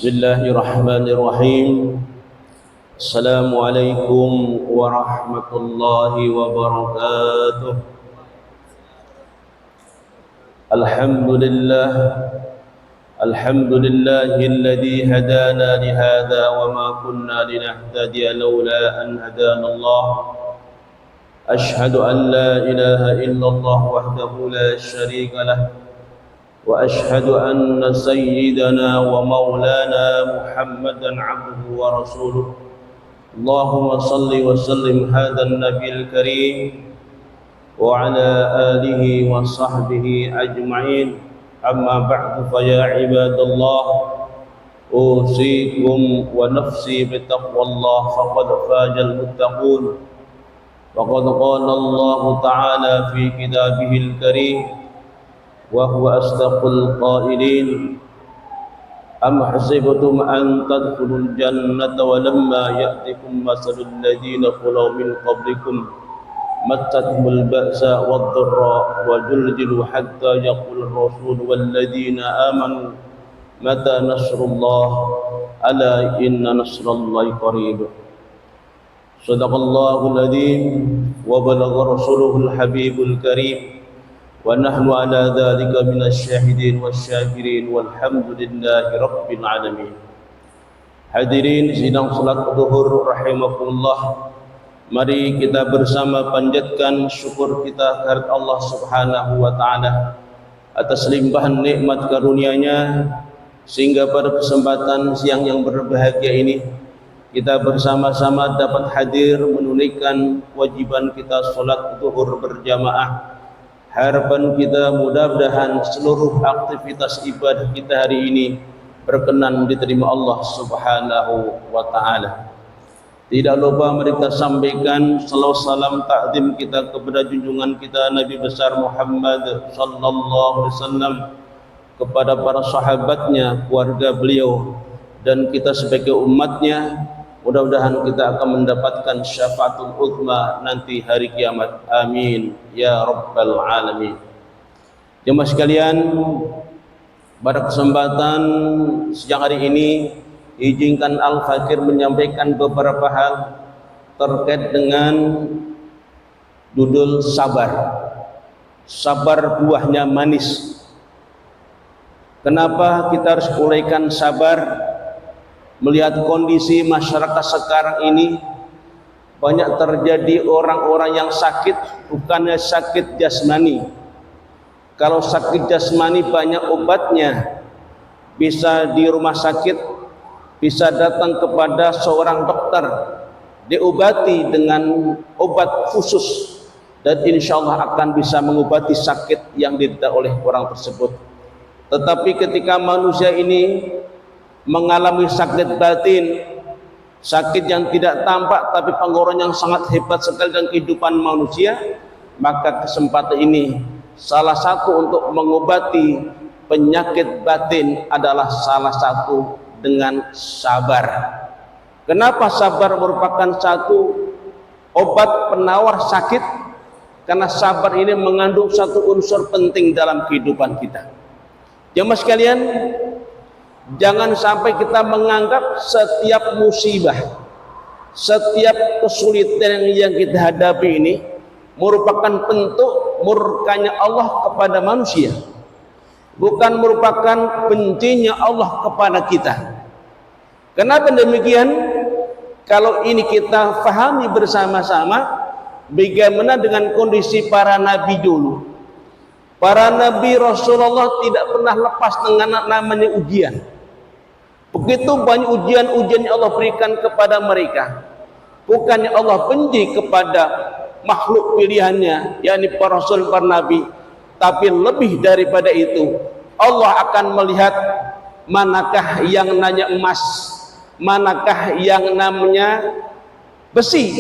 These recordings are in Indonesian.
بسم الله الرحمن الرحيم. السلام عليكم ورحمة الله وبركاته. الحمد لله الذي هدانا لهذا وما كنا لنهتدي لولا أن هدانا الله. أشهد أن لا إله إلا الله وحده لا شريك له، وأشهد أن سيدنا ومولانا محمدا عبده ورسوله. اللهم صل وسلم هذا النبي الكريم وعلى آله وصحبه أجمعين. أما بعد، فيا عباد الله، أوصيكم ونفسي بتقوى الله، فقد فاز المتقون. وقد قال الله تعالى في كتابه الكريم وهو أصدق القائلين: أم حسبتم أن تدخلوا الجنة ولما يأتكم مثل الذين خلوا من قبلكم مستهم البأساء والضراء وزلزلوا حتى يقول الرسول والذين آمنوا متى نصر الله ألا إن نصر الله قريب. صدق الله العظيم وبلغ رسوله الحبيب الكريم، ونحن على ذلك من الشاهدين والشاكرين والحمد لله رب العالمين. Hadirin sidang salat zuhur rahimakumullah, mari kita bersama panjatkan syukur kita kepada Allah Subhanahu wa taala atas limpahan nikmat karunia-Nya, sehingga pada kesempatan siang yang berbahagia ini kita bersama-sama dapat hadir menunaikan kewajiban kita salat zuhur berjamaah. Harapan kita mudah-mudahan seluruh aktivitas ibadah kita hari ini berkenan diterima Allah Subhanahu wa taala. Tidak lupa mari kita sampaikan salawat salam takdim kita kepada junjungan kita Nabi besar Muhammad sallallahu alaihi wasallam, kepada para sahabatnya, keluarga beliau, dan kita sebagai umatnya. Mudah-mudahan kita akan mendapatkan syafaatul uzma nanti hari kiamat. Amin ya rabbal alamin. Jemaah sekalian, pada kesempatan siang hari ini izinkan Al-Fakir menyampaikan beberapa hal terkait dengan judul sabar. Sabar buahnya manis. Kenapa kita harus uraikan sabar? Melihat kondisi masyarakat sekarang ini, banyak terjadi orang-orang yang sakit, bukannya sakit jasmani. Kalau sakit jasmani banyak obatnya, bisa di rumah sakit, bisa datang kepada seorang dokter, diobati dengan obat khusus, dan insya Allah akan bisa mengobati sakit yang diderita oleh orang tersebut. Tetapi ketika manusia ini mengalami sakit batin, sakit yang tidak tampak tapi pengorban yang sangat hebat sekali dalam kehidupan manusia, maka kesempatan ini salah satu untuk mengobati penyakit batin adalah salah satu dengan sabar. Kenapa sabar merupakan satu obat penawar sakit? Karena sabar ini mengandung satu unsur penting dalam kehidupan kita. Jemaah sekalian, jangan sampai kita menganggap setiap musibah, setiap kesulitan yang kita hadapi ini merupakan bentuk murkanya Allah kepada manusia, bukan merupakan bencinya Allah kepada kita. Kenapa demikian? Kalau ini kita fahami bersama-sama, bagaimana dengan kondisi para nabi dulu. Para nabi Rasulullah tidak pernah lepas dengan namanya ujian. Begitu banyak ujian-ujian yang Allah berikan kepada mereka. Bukannya Allah benci kepada makhluk pilihannya, yakni para rasul, para nabi, tapi lebih daripada itu, Allah akan melihat manakah yang namanya emas, manakah yang namanya besi,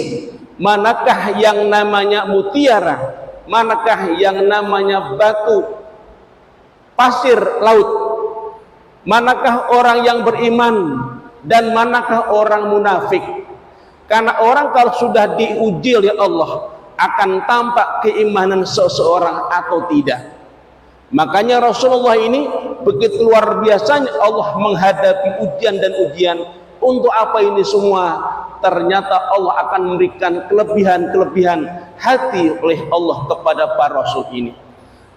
manakah yang namanya mutiara, manakah yang namanya batu, pasir laut, manakah orang yang beriman dan manakah orang munafik. Karena orang kalau sudah diuji oleh Allah akan tampak keimanan seseorang atau tidak. Makanya Rasulullah ini begitu luar biasanya Allah menghadapi ujian dan ujian. Untuk apa ini semua? Ternyata Allah akan memberikan kelebihan-kelebihan hati oleh Allah kepada para rasul ini.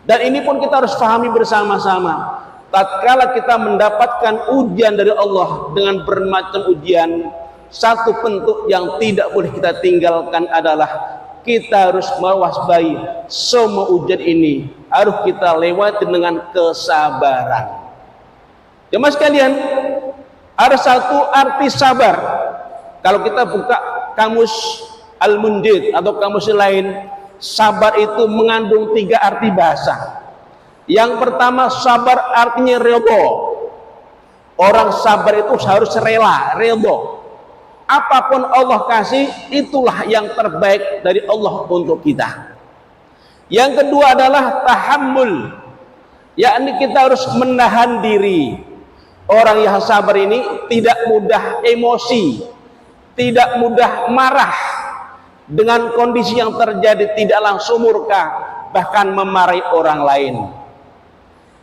Dan ini pun kita harus pahami bersama-sama. Tatkala kita mendapatkan ujian dari Allah dengan bermacam ujian, satu bentuk yang tidak boleh kita tinggalkan adalah kita harus mewaspadai semua ujian ini harus kita lewati dengan kesabaran. Jemaah sekalian, ada satu arti sabar. Kalau kita buka kamus Al-Mundhir atau kamus lain, sabar itu mengandung 3 arti bahasa. Yang pertama, sabar artinya redha. Orang sabar itu harus rela, redha. Apapun Allah kasih, itulah yang terbaik dari Allah untuk kita. Yang kedua adalah tahammul, yakni kita harus menahan diri. Orang yang sabar ini tidak mudah emosi, tidak mudah marah dengan kondisi yang terjadi, tidak langsung murka, bahkan memarahi orang lain.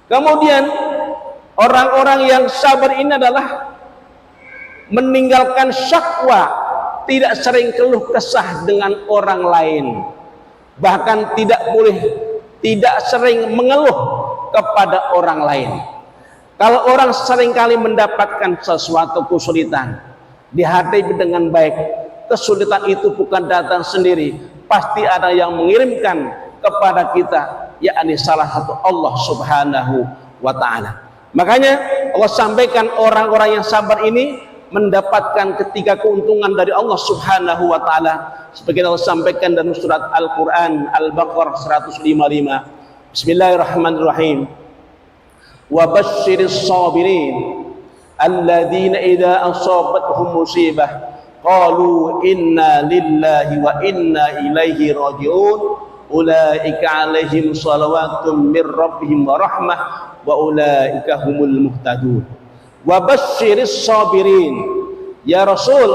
Kemudian orang-orang yang sabar ini adalah meninggalkan syakwa, tidak sering keluh kesah dengan orang lain, bahkan tidak sering mengeluh kepada orang lain. Kalau orang seringkali mendapatkan sesuatu kesulitan, dihadapi dengan baik, kesulitan itu bukan datang sendiri, pasti ada yang mengirimkan kepada kita, yakni salah satu Allah Subhanahu wa ta'ala. Makanya Allah sampaikan orang-orang yang sabar ini mendapatkan ketiga keuntungan dari Allah Subhanahu wa ta'ala, sebagian Allah sampaikan dalam surat Al-Quran Al-Baqarah 155. Bismillahirrahmanirrahim. Wa basyiris sabirin alladzina idza asabathum musibah qalu inna lillahi wa inna ilaihi raji'un ulaika alaihim salawatum mir rabbihim wa rahmah wa ulaika humul muhtadun. Wa basyiris sabirin, ya Rasul,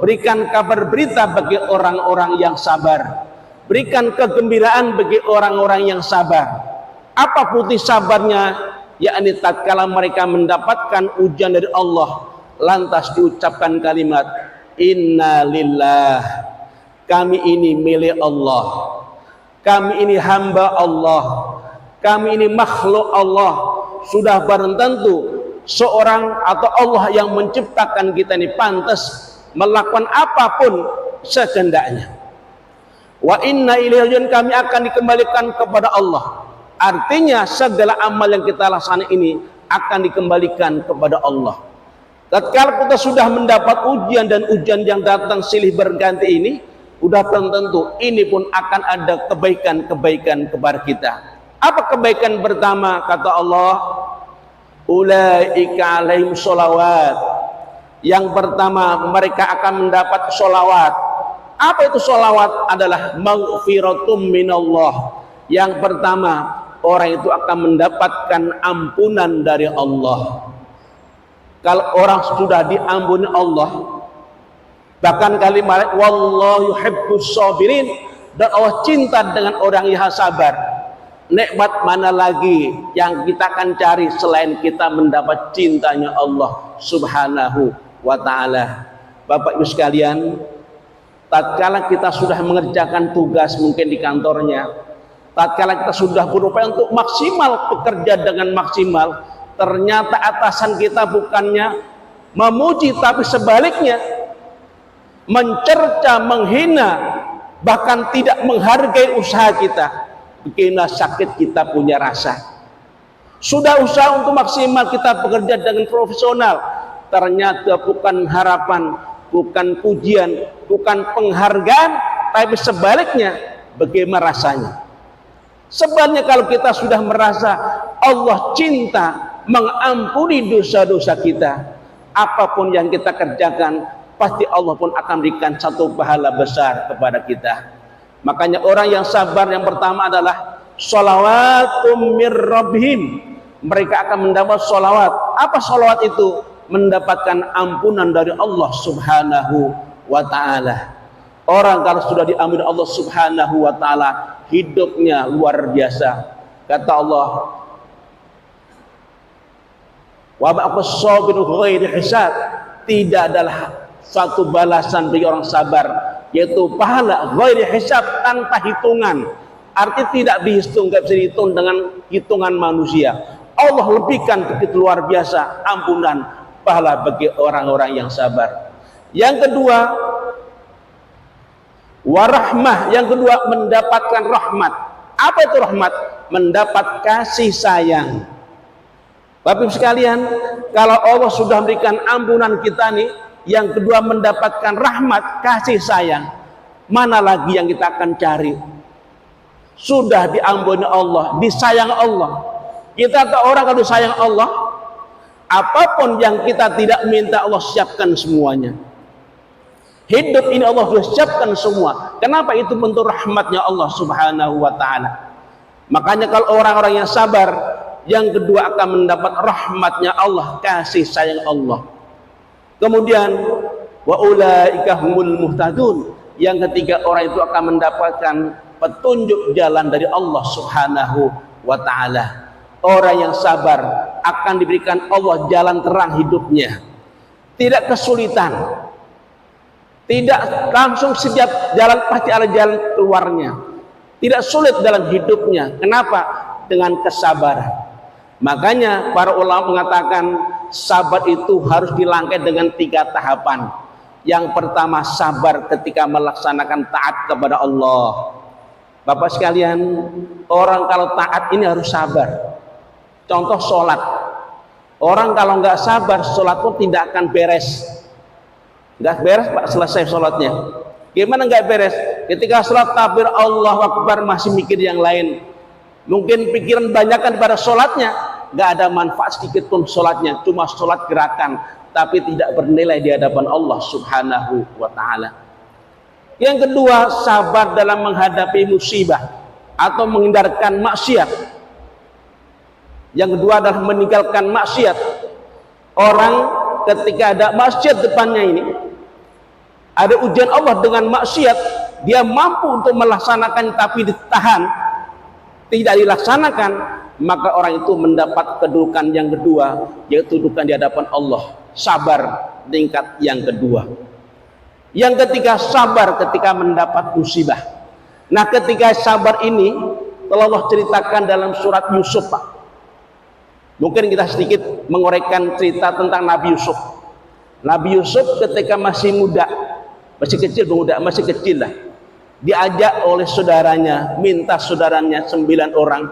berikan kabar berita bagi orang-orang yang sabar, berikan kegembiraan bagi orang-orang yang sabar. Apa putih sabarnya? Yakni tatkala mereka mendapatkan ujian dari Allah, lantas diucapkan kalimat inna lillah, kami ini milik Allah, kami ini hamba Allah, kami ini makhluk Allah. Sudah barang tentu seorang atau Allah yang menciptakan kita ini pantas melakukan apapun sekehendaknya. Wa inna ilaihi raji'un, kami akan dikembalikan kepada Allah. Artinya segala amal yang kita laksanakan ini akan dikembalikan kepada Allah. Tatkala kita sudah mendapat ujian dan ujian yang datang silih berganti ini, sudah tentu ini pun akan ada kebaikan-kebaikan kepada kita. Apa kebaikan pertama? Kata Allah, ulaika alaihim sholawat. Yang pertama, mereka akan mendapat sholawat. Apa itu sholawat? Adalah maghfiratum minallah. Yang pertama, orang itu akan mendapatkan ampunan dari Allah. Kalau orang sudah diampuni Allah, bahkan kalimat wallahu yuhibbus sabirin, dan Allah cinta dengan orang yang sabar. Nikmat mana lagi yang kita akan cari selain kita mendapat cintanya Allah Subhanahu wa ta'ala. Bapak Ibu sekalian, tatkala kita sudah mengerjakan tugas mungkin di kantornya, tatkala kita sudah berupaya untuk maksimal bekerja dengan maksimal, ternyata atasan kita bukannya memuji tapi sebaliknya mencerca, menghina, bahkan tidak menghargai usaha kita. Bagaimana sakit kita punya rasa. Sudah usaha untuk maksimal kita bekerja dengan profesional, ternyata bukan harapan, bukan pujian, bukan penghargaan, tapi sebaliknya bagaimana rasanya. Sebenarnya kalau kita sudah merasa Allah cinta mengampuni dosa-dosa kita, apapun yang kita kerjakan pasti Allah pun akan berikan satu pahala besar kepada kita. Makanya orang yang sabar yang pertama adalah sholawatum mir rabbihim. Mereka akan mendapat sholawat. Apa sholawat itu? Mendapatkan ampunan dari Allah Subhanahu wa ta'ala. Orang kalau sudah diampuni Allah Subhanahu wa ta'ala, hidupnya luar biasa. Kata Allah, Wa ba'qas sabiru ghairi hisab, tidak adalah suatu balasan bagi orang sabar yaitu pahala ghairi hisab, tanpa hitungan. Artinya tidak dihitung, tidak bisa dihitung dengan hitungan manusia. Allah lebihkan begitu luar biasa ampunan pahala bagi orang-orang yang sabar. Yang kedua, warahmah, yang kedua mendapatkan rahmat. Apa itu rahmat? Mendapat kasih sayang. Bapak Ibu sekalian, kalau Allah sudah memberikan ampunan kita nih, yang kedua mendapatkan rahmat, kasih sayang, mana lagi yang kita akan cari? Sudah diampuni Allah, disayang Allah. Kita tahu orang kalau disayang Allah, apapun yang kita tidak minta Allah siapkan semuanya. Hidup ini Allah sudah siapkan semua. Kenapa? Itu bentuk rahmatnya Allah subhanahu wa ta'ala. Makanya kalau orang-orang yang sabar, yang kedua akan mendapat rahmatnya Allah, kasih sayang Allah. Kemudian wa ulaika humul muhtadun, yang ketiga orang itu akan mendapatkan petunjuk jalan dari Allah subhanahu wa ta'ala. Orang yang sabar akan diberikan Allah jalan terang hidupnya, tidak kesulitan, tidak langsung setiap jalan pasti ada jalan keluarnya, tidak sulit dalam hidupnya. Kenapa? Dengan kesabaran. Makanya para ulama mengatakan sabar itu harus dilangkai dengan 3 tahapan. Yang pertama, sabar ketika melaksanakan taat kepada Allah. Bapak sekalian, orang kalau taat ini harus sabar. Contoh sholat, orang kalau nggak sabar sholat pun tidak akan beres. Nggak beres Pak, selesai sholatnya. Gimana nggak beres? Ketika sholat takbir Allahu Akbar masih mikir yang lain, mungkin pikiran banyakan pada sholatnya, nggak ada manfaat sedikit pun sholatnya, cuma sholat gerakan, tapi tidak bernilai di hadapan Allah subhanahu wa ta'ala. Yang kedua, sabar dalam menghadapi musibah atau menghindarkan maksiat. Yang kedua adalah meninggalkan maksiat. Orang ketika ada maksiat depannya ini, ada ujian Allah dengan maksiat, dia mampu untuk melaksanakan tapi ditahan, tidak dilaksanakan, maka orang itu mendapat kedudukan yang kedua, yaitu kedudukan di hadapan Allah. Sabar tingkat yang kedua. Yang ketiga, sabar ketika mendapat musibah. Nah, ketika sabar ini telah Allah ceritakan dalam surat Yusuf, Pak. Mungkin kita sedikit menguraikan cerita tentang Nabi Yusuf. Nabi Yusuf ketika masih muda, masih kecil lah, diajak oleh saudaranya, minta saudaranya 9 orang,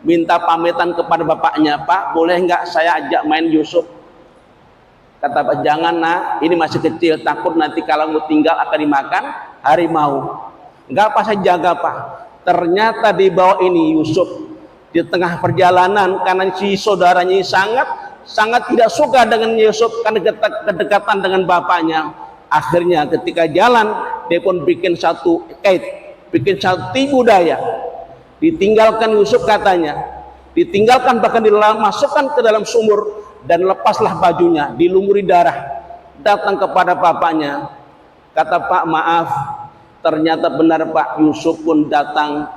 minta pamitan kepada bapaknya, Pak, boleh nggak saya ajak main Yusuf? Kata Pak, jangan nak, ini masih kecil, takut nanti kalau mau tinggal akan dimakan harimau. Enggak, apa saya jaga Pak. Ternyata di bawah ini Yusuf di tengah perjalanan, karena si saudaranya sangat tidak suka dengan Yusuf karena kedekatan dengan bapaknya. Akhirnya ketika jalan dia pun bikin satu tipu daya, ditinggalkan Yusuf katanya, ditinggalkan bahkan dimasukkan ke dalam sumur dan lepaslah bajunya, dilumuri darah. Datang kepada bapaknya, kata, Pak, maaf, ternyata benar Pak, Yusuf pun datang,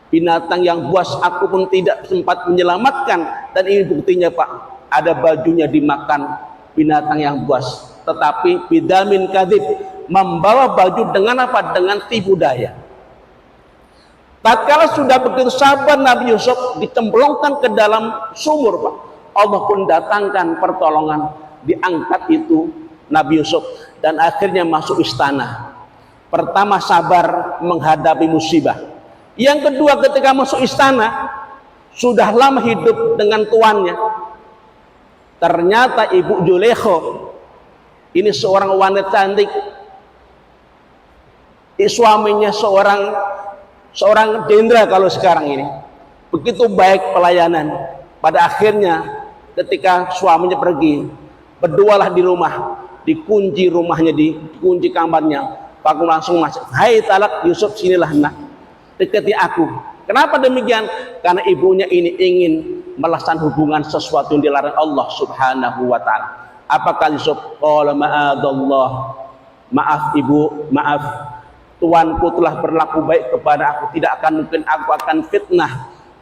binatang yang buas aku pun tidak sempat menyelamatkan, dan ini buktinya Pak, ada bajunya dimakan binatang yang buas. Tetapi bidamin kadhib, membawa baju dengan apa? Dengan tipu daya. Tatkala sudah begitu sabar Nabi Yusuf dicemplungkan ke dalam sumur, Pak, Allah pun datangkan pertolongan, diangkat itu Nabi Yusuf dan akhirnya masuk istana. Pertama, sabar menghadapi musibah. Yang kedua, ketika masuk istana, sudah lama hidup dengan tuannya. Ternyata Ibu Zulekho ini seorang wanita cantik, suaminya seorang jenderal kalau sekarang ini, begitu baik pelayanan. Pada akhirnya ketika suaminya pergi, berdualah di rumah, dikunci rumahnya, dikunci kamarnya. Pak langsung masuk, hai talak Yusuf, sinilah nak, dekati aku. Kenapa demikian? Karena ibunya ini ingin melaksanakan hubungan sesuatu yang dilarang Allah subhanahu wa ta'ala. Apakah Yusuf? Qala ma'adallah, maaf ibu, maaf, tuanku telah berlaku baik kepada aku, tidak akan mungkin aku akan fitnah,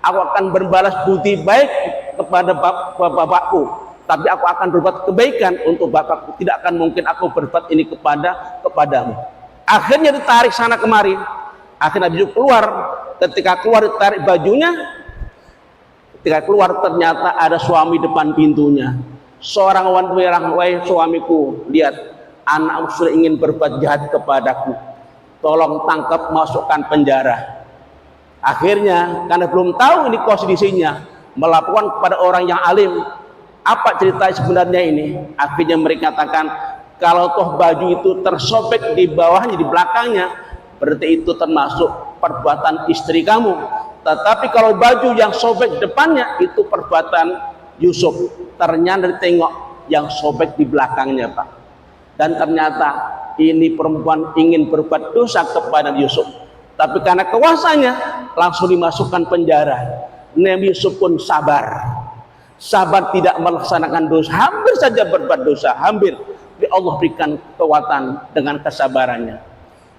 aku akan berbalas budi baik kepada bapakku. tapi aku akan berbuat kebaikan untuk bapakku. Tidak akan mungkin aku berbuat ini kepadamu. Akhirnya ditarik sana kemari. Akhirnya Nabi Yusuf keluar. Ketika keluar ditarik bajunya. Ketika keluar ternyata ada suami depan pintunya. Seorang wanita bilang, wahai suamiku, lihat anakmu sudah ingin berbuat jahat kepadaku. Tolong tangkap, masukkan penjara. Akhirnya karena belum tahu ini kondisinya, melaporkan kepada orang yang alim. Apa cerita sebenarnya ini? Akhirnya mereka katakan, kalau toh baju itu tersobek di bawahnya, di belakangnya, berarti itu termasuk perbuatan istri kamu. Tetapi kalau baju yang sobek depannya, itu perbuatan Yusuf. Ternyata ditengok yang sobek di belakangnya, Pak. Dan ternyata ini perempuan ingin berbuat dosa kepada Yusuf. Tapi karena kuasanya, langsung dimasukkan penjara. Nabi Yusuf pun sabar. Sabar tidak melaksanakan dosa. Hampir saja berbuat dosa. Hampir. Allah berikan kekuatan dengan kesabarannya.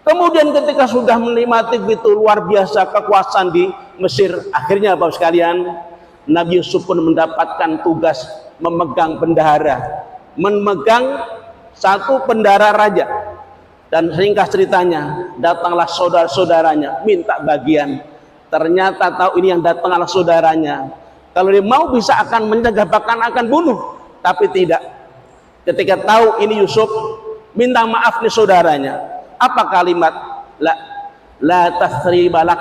Kemudian ketika sudah menikmati begitu luar biasa kekuasaan di Mesir, akhirnya Bapak sekalian, Nabi Yusuf pun mendapatkan tugas memegang bendahara, memegang satu bendahara raja. Dan ringkas ceritanya, datanglah saudara-saudaranya minta bagian. Ternyata tahu ini yang datang adalah saudaranya. Kalau dia mau bisa akan mencegah, bahkan akan bunuh, tapi tidak. Ketika tahu ini Yusuf, minta maaf nih saudaranya. Apa kalimat? La tasribalak,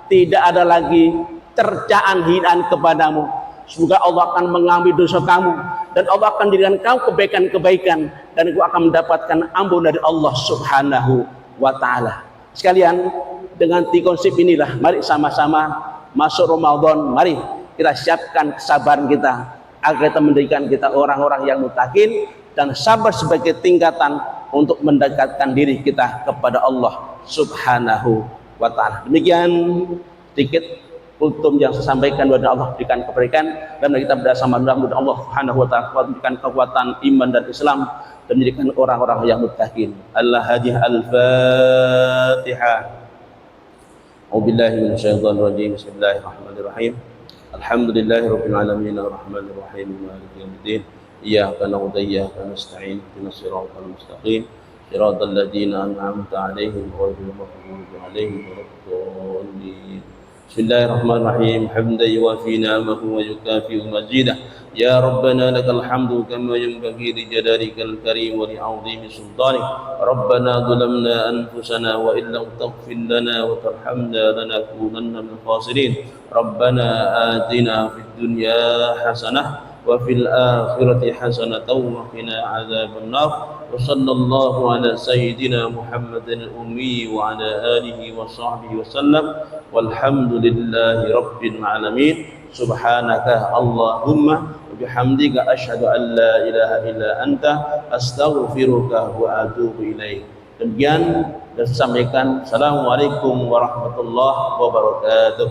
tidak ada lagi cercaan hinaan kepadamu. Semoga Allah akan mengambil dosa kamu dan Allah akan jadikan kamu kebaikan-kebaikan dan aku akan mendapatkan ampun dari Allah Subhanahu wa taala. Sekalian, dengan tiga konsep inilah mari sama-sama masuk Ramadan, mari kita siapkan kesabaran kita agar kita menjadikan kita orang-orang yang mutakin dan sabar sebagai tingkatan untuk mendekatkan diri kita kepada Allah Subhanahu wa taala. Demikian sedikit kultum yang saya sampaikan. Doa Allah berikan kebaikan dan kita bersama mudah-mudahan Allah Subhanahu wa taala berikan kekuatan iman dan Islam dan menjadikan orang-orang yang muttaqin. Al-Hadi Al-Fatihah. A'udzubillahi minasyaitonir rajim. Bismillahirrahmanirrahim. Alhamdulillahirabbil alamin arrahmanir rahim maliki yaumiddin. Iyyaka na'budu wa iyyaka nasta'in. Ihdinas siratal mustaqim. Shiratal ladzina an'amta 'alaihim ghairil maghdubi 'alaihim waladdallin. Bismillahirrahmanirrahim. Hamdan yuwafi ni'amahu wa yukafi mazidah. Ya Rabbana lakal hamdu kama yanbaghi li jalalikal karim wa li 'azimi sultanik. Rabbana zalamna anfusana wa in lam taghfir lana wa tarhamna lanakunanna minal khasirin. Rabbana atina fid dunya hasanah wa fil akhirati hasanatan wa qina 'adzabannar. Wa sallallahu ala sayyidina Muhammadin al-ummi wa ala alihi wa sahbihi wa sallam. Walhamdulillahi rabbil alamin. Subhanaka Allahumma wa bihamdika asyhadu an la ilaha illa anta astaghfiruka wa atubu ilaik. Demikian dan sampaikan. Assalamualaikum warahmatullahi wabarakatuh.